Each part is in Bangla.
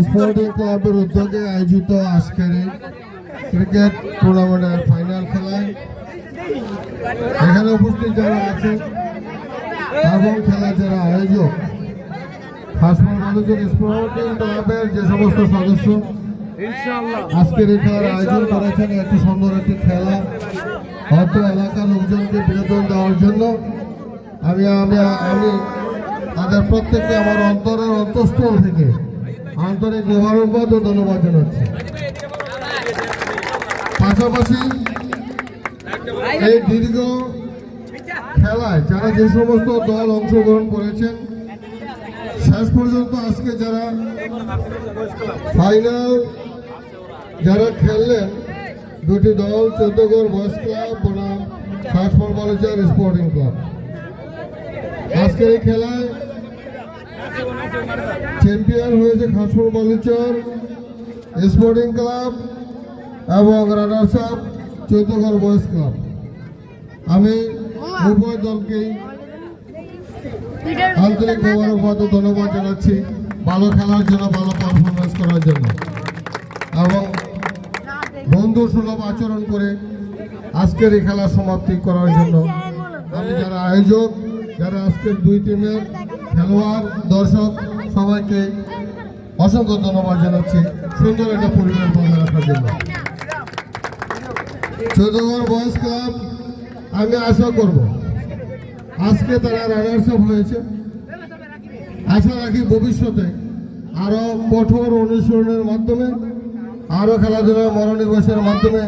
স্পোর্টিং ক্লাবের উদ্যোগে আয়োজিত আজকের ক্রিকেট টুর্নামেন্টের ফাইনাল খেলায় এখানে উপস্থিত যারা আছেন এবং খেলা যারা আয়োজক হাসপাতাল মানুষের স্পোর্টিং ক্লাবের যে সমস্ত সদস্য আজকের এই খেলার আয়োজন করেছেন, একটি সুন্দর একটি খেলা অত্র এলাকার লোকজনকে বিনোদন দেওয়ার জন্য আমি তাদের প্রত্যেককে আমার অন্তরের অন্তঃস্থল থেকে আন্তরিক মোবারকবাদ ও ধন্যবাদ জানাচ্ছি। পাশাপাশি এই দীর্ঘ খেলায় যারা যে সমস্ত দল অংশগ্রহণ করেছেন শেষ পর্যন্ত আজকে যারা ফাইনাল যারা খেললেন দুটি দল 14 বয়স ক্লাব বনাম খাসফল বালুচর স্পোর্টিং ক্লাব। আজকের এই খেলায় চ্যাম্পিয়ন হয়েছে খাসফল বালুচর স্পোর্টিং ক্লাব এবং রানার্স আপ 14 বয়স ক্লাব। আমি উভয় দলকেই আন্তরিক মোবারকবাদ ও ধন্যবাদ জানাচ্ছি ভালো খেলার জন্য, ভালো পারফরমেন্স করার জন্য এবং বন্ধু সুলভ আচরণ করে আজকের এই খেলা সমাপ্তি করার জন্য। আমি যারা আয়োজক, যারা আজকের দুই টিমের খেলোয়াড়, দর্শক সবাইকে অসংখ্য ধন্যবাদ জানাচ্ছি সুন্দর একটা পরিবেশ বজায় রাখার জন্য। 14 বয়স ক্লাব আমি আশা করব আজকে তারা রানার্স আপ হয়েছে, আশা রাখি ভবিষ্যতে আরো কঠোর অনুশীলনের মাধ্যমে আরো খেলাধুলার মনোনিবেশের মাধ্যমে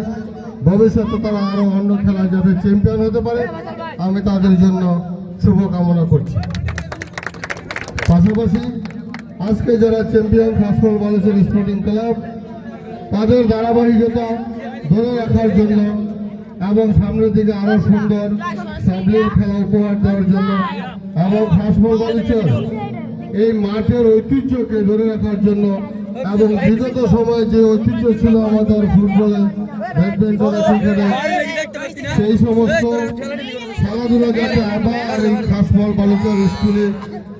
ভবিষ্যতে তারা আরো অন্য খেলা যাতে চ্যাম্পিয়ন হতে পারে আমি তাদের জন্য শুভকামনা করছি। পাশাপাশি আজকে যারা চ্যাম্পিয়ন খাসফল বালুচর স্পোর্টিং ক্লাব তাদের ধারাবাহিকতা ধরে রাখার জন্য এবং সামনের দিকে আরো সুন্দর সাবলীল খেলা উপহার দেওয়ার জন্য এবং খাসফল বালুচর এই মাঠের ঐতিহ্যকে ধরে রাখার জন্য এবং বিগত সময়ে যে ঐতিহ্য ছিল আমাদের ফুটবলে, ব্যাডমিন্টনে, ক্রিকেটে, সেই সমস্ত খেলাধুলা যাতে আবার এই খাসফল বালুচর স্কুলে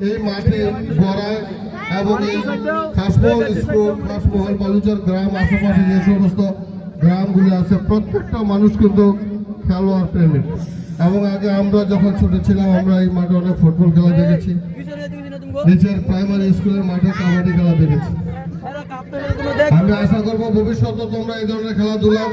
এই মাঠে গড়ায় এবং এই খাসফল স্কুল, খাসমহল বালুচর গ্রাম, আশেপাশে যে সমস্ত গ্রামগুলি আছে প্রত্যেকটা মানুষ কিন্তু খেলোয়াড় প্রেমিক এবং আগে আমরা যখন ছোট ছিলাম আমরা এই মাঠে অনেক ফুটবল খেলা দেখেছি, নিচের প্রাইমারি স্কুলের মাঠে কাবাডি খেলা দেখেছি। আমি আশা করবো ভবিষ্যতে তোমরা এই ধরনের খেলাধুলা